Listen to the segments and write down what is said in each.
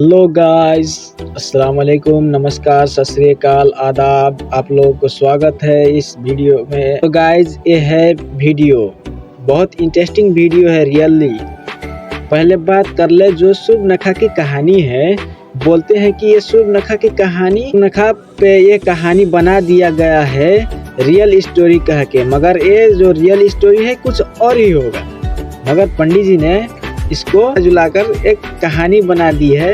Hello guys, अस्सलाम वालेकुम, नमस्कार, सत श्री अकाल, आदाब। आप लोगों को स्वागत है इस वीडियो में। तो गाइस, ये है वीडियो, बहुत इंटरेस्टिंग वीडियो है रियली। पहले बात कर ले, जो सूर्पनखा की कहानी है, बोलते हैं कि ये सूर्पनखा की कहानी नखा पे ये कहानी बना दिया गया है रियल स्टोरी कह के, मगर ये जो रियल स्टोरी है कुछ और ही होगा। मगर पंडित जी ने इसको जुलाकर एक कहानी बना दी है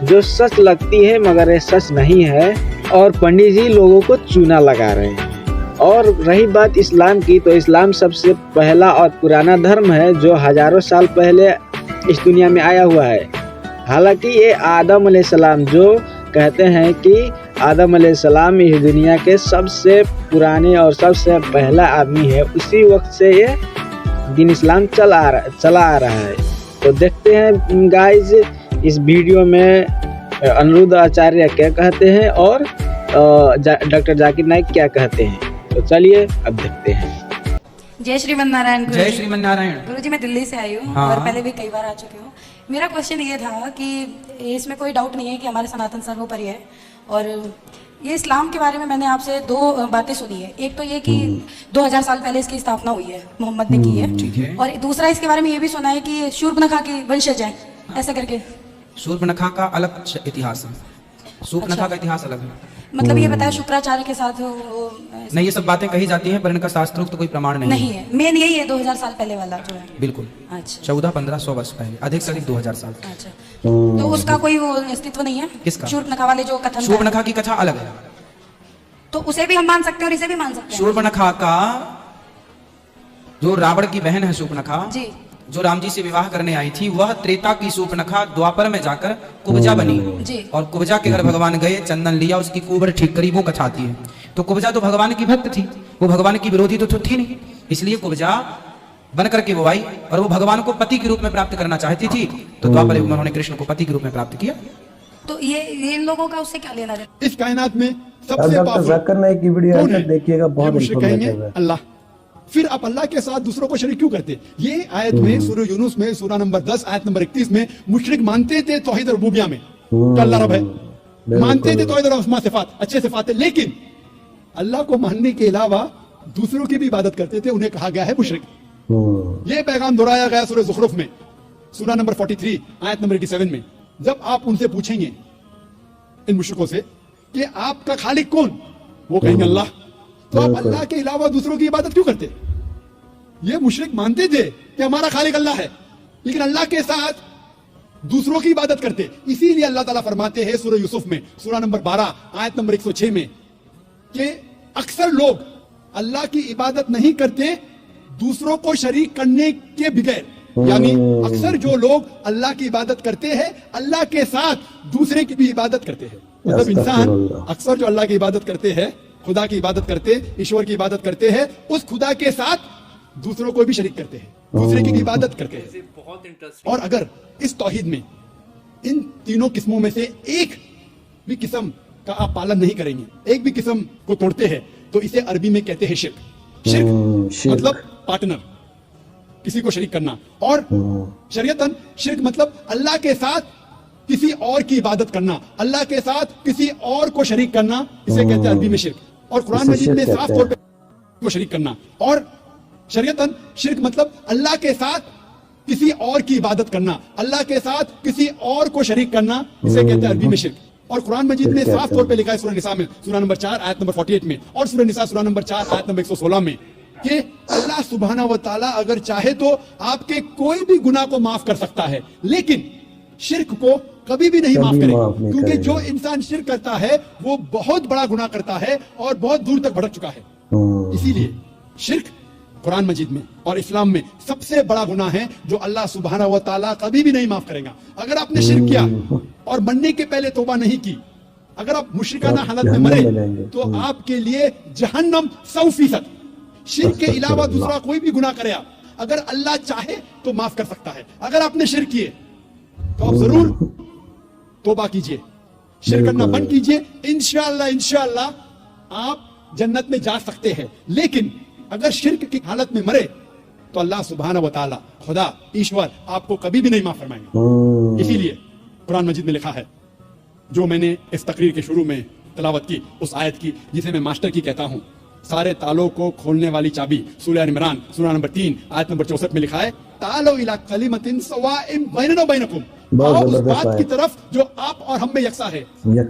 जो सच लगती है, मगर ये सच नहीं है। और पंडित जी लोगों को चूना लगा रहे हैं। और रही बात इस्लाम की, तो इस्लाम सबसे पहला और पुराना धर्म है जो हजारों साल पहले इस दुनिया में आया हुआ है। हालांकि ये आदम अलैहिस्सलाम, जो कहते हैं कि आदम अलैहिस्सलाम इस दुनिया के सबसे पुराने और सबसे पहला आदमी है, उसी वक्त से ये दीन इस्लाम चला आ रहा है। तो देखते हैं गाइज इस वीडियो में अनिरुद्ध आचार्य क्या कहते हैं और डॉक्टर जाकिर नाइक क्या कहते हैं। तो चलिए अब देखते हैं। जय श्रीमन नारायण। जय श्रीमन नारायण। गुरुजी, मैं दिल्ली से आई हूँ हाँ। और पहले भी कई बार आ चुकी हूँ। मेरा क्वेश्चन ये था कि इसमें कोई डाउट नहीं है कि हमारे सनातन सर्वोपरि है, और ये इस्लाम के बारे में मैंने आपसे दो बातें सुनी है। एक तो ये कि 2000 साल पहले इसकी स्थापना हुई है, मोहम्मद ने की है। ठीक है। और दूसरा इसके बारे में ये भी सुना है कि शूर्पनखा की वंशज है, ऐसा करके। शूर्पनखा का अलग इतिहास है, शूर्पनखा का इतिहास अलग है। मतलब ये बताया शुक्राचार्य के साथ वो नहीं, ये सब बातें कही जाती हैं पर इनका शास्त्रोक्त तो कोई प्रमाण नहीं है। मेन यही है 2000 साल पहले वाला जो है। बिल्कुल। अच्छा। 1400-1500 वर्ष पहले, अधिक से अधिक 2000 साल। अच्छा, तो उसका कोई वो अस्तित्व नहीं है? किसका? शूर्पनखा वाले जो कथन। शूर्पनखा की कथा अलग है, तो उसे भी हम मान सकते हैं और इसे भी मान सकते हैं। शूर्पनखा का जो रावण की बहन है शूर्पनखा, जी, जो राम जी से विवाह करने आई थी, वह त्रेता की शूर्पनखा द्वापर में जाकर कुब्जा बनी। जी। और कुब्जा के घर भगवान गए, चंदन लिया, उसकी कुबर ठीक करी, वो कथा आती है। तो कुब्जा तो भगवान की भक्त थी, वो भगवान की विरोधी तो थी नहीं, इसलिए कुब्जा बन करके वो आई और वो भगवान को पति के रूप में प्राप्त करना चाहती थी। तो द्वापर युग में उन्होंने कृष्ण को पति के रूप में प्राप्त किया। तो ये इन लोगों का उससे क्या लेना देना? इस कायनात में सबसे डॉक्टर जाकिर नाइक की वीडियो है, देखिएगा, बहुत मुश्रिक कहेंगे इंफॉर्मेटिव है। अल्लाह। फिर आप अल्लाह के साथ दूसरों को शरीक क्यों करते? ये आयत में सूरह यूनुस में सूरह नंबर 10 आयत नंबर 31 में मुश्रिक मानते थे तौहीद रुबूबिया में कि अल्लाह रब है, मानते थे तौहीद और अस्मा सिफात, अच्छे सिफात है, लेकिन अल्लाह को मानने के अलावा दूसरों की भी इबादत करते थे, उन्हें कहा गया है मुश्रिक। ये पैगाम दोहराया गया सूरह ज़ुखरुफ में सूरह नंबर 43 आयत नंबर 87 में। जब आप उनसे पूछेंगे इन मुश्रिकों से कि आपका खालिक कौन, वो कहेंगे अल्लाह। तो आप अल्लाह के अलावा दूसरों की इबादत क्यों करते? ये मुशरिक मानते थे कि हमारा खालिक अल्लाह है, लेकिन अल्लाह के साथ दूसरों की इबादत करते। इसीलिए अल्लाह ताला फरमाते हैं सूरह यूसुफ में सूरह नंबर 12 आयत नंबर 106 में कि अक्सर लोग अल्लाह की इबादत नहीं करते दूसरों को शरीक करने के बगैर। यानी अक्सर जो लोग अल्लाह की इबादत करते हैं, अल्लाह के साथ दूसरे की भी इबादत करते हैं। मतलब इंसान अक्सर जो अल्लाह की इबादत करते हैं, खुदा की इबादत करते, ईश्वर की इबादत करते हैं, उस खुदा के साथ दूसरों को भी शरीक करते हैं, दूसरे की भी इबादत करते हैं। और अगर इस तौहीद में इन तीनों किस्मों में से एक भी किस्म का आप पालन नहीं करेंगे, एक भी किस्म को तोड़ते हैं, तो इसे अरबी में कहते हैं शिर्क। शिर्क मतलब पार्टनर, किसी को शरीक करना। और शरीयतन शिर्क मतलब अल्लाह के साथ किसी और की इबादत करना, अल्लाह के साथ किसी और को शरीक करना, इसे कहते हैं अरबी में शिर्क। और कुरान मजीद में साफ तौर पे को शरीक करना। और शरीयतन शिर्क मतलब अल्लाह के साथ किसी और की इबादत करना, अल्लाह के साथ किसी और को शरीक करना, इसे कहते हैं अरबी में शिर्क। और कुरान मजीद में साफ तौर पे लिखा है सूरह निसा में सूरह नंबर 4 आयत नंबर 48 में और सूरह निसा सूरह नंबर 4 आयत नंबर 116 में कि अल्लाह सुब्हानहू व तआला अगर चाहे तो आपके कोई भी गुनाह को माफ कर सकता है, लेकिन शिर्क को कभी भी नहीं माफ करेगा, क्योंकि जो इंसान शिर्क करता है वो बहुत बड़ा गुनाह करता है और बहुत दूर तक भटक चुका है। इसीलिए शिर्क कुरान मजीद में और इस्लाम में सबसे बड़ा गुनाह है जो अल्लाह सुब्हानहू व तआला कभी भी नहीं माफ करेगा। अगर आपने शिर्क किया और मरने के पहले तौबा नहीं की, अगर आप मुशरिकाना हालत में मरे, तो आपके लिए जहन्नम 100%। शिर्क के अलावा दूसरा कोई भी गुनाह करे आप, अगर अल्लाह चाहे तो माफ कर सकता है। अगर आपने शिर्क किए तो आप जरूर तौबा कीजिए, शिर्क करना बंद कीजिए, इंशाअल्लाह आप जन्नत में जा सकते हैं। लेकिन अगर शिर्क की हालत में मरे तो अल्लाह सुब्हानहू व तआला, खुदा ईश्वर, आपको कभी भी नहीं माफ फरमाएंगे। इसीलिए कुरान मजीद में लिखा है, जो मैंने इस तकरीर के शुरू में तिलावत की, उस आयत की जिसे मैं मास्टर की कहता हूँ, सारे तालों को खोलने वाली चाबी, सूरह इमरान सूरह नंबर 3 आयत नंबर 64 में लिखा है, तालो इला कलिमतिन सवाइम बैनना व बैनकुम, आओ उस बात की तरफ जो आप और हम में यकसा है।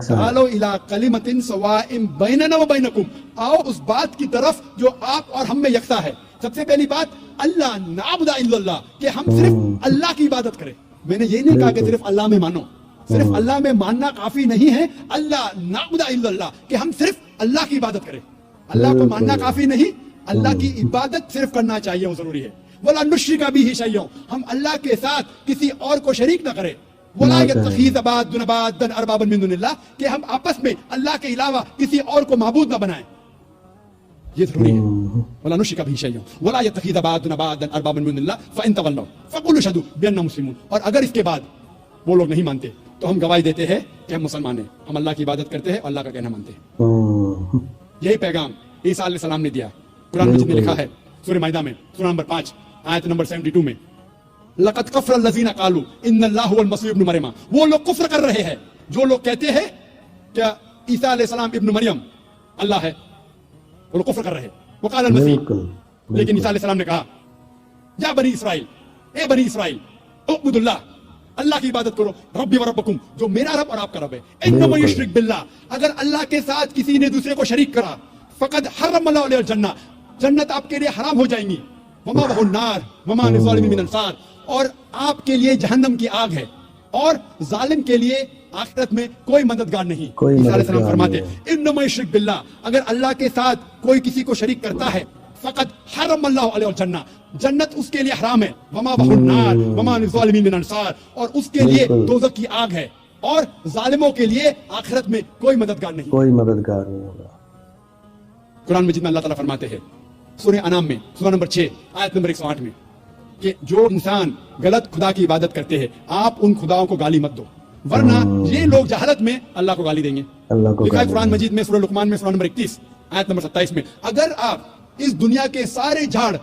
तालो इला कलिमतिन सवाइम बैनना व बैनकुम, आओ उस बात की तरफ जो आप और हम में यकसा है। सबसे पहली बात, अल्लाह नाबुदा इल्लल्लाह, कि हम सिर्फ अल्लाह की इबादत करें। मैंने ये नहीं कहा कि सिर्फ अल्लाह में मानो, सिर्फ अल्लाह में मानना काफी नहीं है। अल्लाह नाबुदा इल्लल्लाह, कि हम सिर्फ अल्लाह की इबादत करें। अल्लाह को मानना काफी नहीं, अल्लाह की इबादत सिर्फ करना चाहिए, वो जरूरी है। वला नुश्रिका बिही शैय्यन, हम अल्लाह के साथ किसी और को शरीक न करें। वला यत्तखिज़ बादुन अरबाबन मिन दुनिल्लाह, कि हम आपस में अल्लाह के अलावा किसी और को माबूद न बनाएं, ये जरूरी है। वला नुश्रिका बिही शैय्यन वला यत्तखिज़ बादुन अरबाबन मिन दुनिल्लाह फ़इन तवल्लव फ़क़ूलू अशहदू बिअन्ना मुस्लिमून। और अगर इसके बाद वो लोग नहीं मानते तो हम गवाही देते हैं कि हम मुसलमान हैं, हम अल्लाह की इबादत करते हैं और अल्लाह का कहना मानते हैं। यही पैगाम ईसा अलैहिस्सलाम ने दिया। कुरान मजीद में लिखा है सूरह माइदा में सूरह नंबर 5 आयत नंबर 72 में, लक़द कफ़र लज़ीना क़ालू इन्नल्लाह हुवल मसीह इब्न मरियम, वो लोग कुफ्र कर रहे हैं जो लोग कहते हैं क्या ईसा अलैहिस्सलाम इब्न मरियम अल्लाह है, वो लोग कुफ्र कर रहे हैं। वो क़ाल अल मसीह, लेकिन ईसा अलैहिस्सलाम ने कहा, या बनी इसराइल, ए बनी इसराइल, उअबुदुल्लाह, अल्लाह की इबादत करो, रब्बी व रब्बकुम, जो मेरा रब और आपका रब है। इन्नमा युश्रिक बिल्लाह, अगर अल्लाह के साथ किसी ने दूसरे को शरीक करा, फ़क़द हर्रमल्लाहु अलैहिल जन्नह, जन्नत आपके लिए हराम हो जाएंगी, वमा वहुन नार वमा लिज़ालिमीन मिन अंसार, और आपके लिए जहन्नम की आग है, और जालिम के लिए आखिरत में कोई मददगार नहीं। ईसा अलैहिस्सलाम फरमाते, इन्नमा युश्रिक बिल्लाह, अगर अल्लाह के साथ कोई किसी को शरीक करता है, फ़क़द हर्रमल्लाहु अलैहिल जन्नह, जन्नत उसके लिए हराम है, वमा वहुन नार वमा लिज़ालिमीन मिन अंसार, और उसके लिए दोज़ख की आग है, और जालिमों के लिए आखिरत में कोई मददगार नहीं, कोई मददगार नहीं होगा। कुरान मजीद में अल्लाह ताला फरमाते हैं सूरह अनाम में सूरह नंबर 6 आयत नंबर 108 में कि जो इंसान गलत खुदा की इबादत करते हैं, आप उन खुदाओं को गाली मत दो, वरना ये लोग जहालत में अल्लाह को गाली देंगे। लिखा है कुरान मजीद में सूरह लुक़मान में सूरह नंबर 31 आयत नंबर 27 में, अगर आप इस दुनिया के सारे झाड़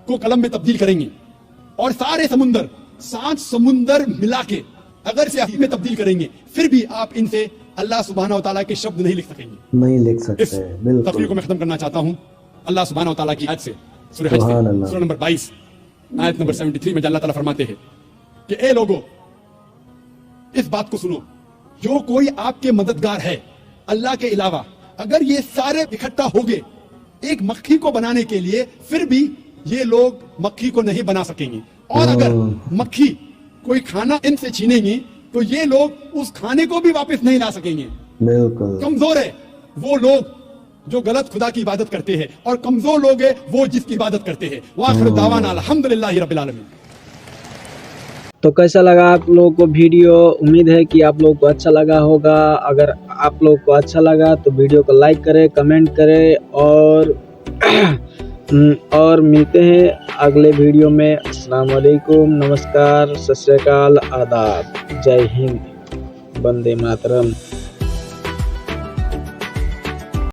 को कलम में तब्दील करेंगे और सारे समुंदर 7 समुंदर मिला के अगर से में तब्दील करेंगे, फिर भी आप इनसे अल्लाह सुब्हानहू व तआला के शब्द नहीं लिख सकेंगे, नहीं लिख सकते। इस तकरीर को मैं खत्म करना चाहता हूँ अल्लाह सुब्हानहू व तआला की आयत से, सूरह हज से, सूरह नंबर 22 आयत नंबर 73 में अल्लाह ताला फरमाते हैं कि ए लोगों, इस बात को सुनो, जो कोई आपके मददगार है अल्लाह के अलावा, अगर ये सारे इकट्ठा हो गए एक मक्खी को बनाने के लिए, फिर भी ये लोग मक्खी को नहीं बना सकेंगे, और अगर मक्खी कोई खाना इनसे छीनेंगी तो ये लोग उस खाने को भी वापस नहीं ला सकेंगे। कमजोर है वो लोग जो गलत खुदा की इबादत करते हैं, और कमजोर लोग है वो जिसकी इबादत करते हैं। वाखिर दावाना अल्हम्दुलिल्लाहि रब्बिल आलमीन। तो कैसा लगा आप लोगों को वीडियो? उम्मीद है कि आप लोगों को अच्छा लगा होगा। अगर आप लोगों को अच्छा लगा तो वीडियो को लाइक करें, कमेंट करें, और मिलते हैं अगले वीडियो में। अस्सलाम वालेकुम, नमस्कार, सत श्री अकाल, आदाब, जय हिंद, वंदे मातरम।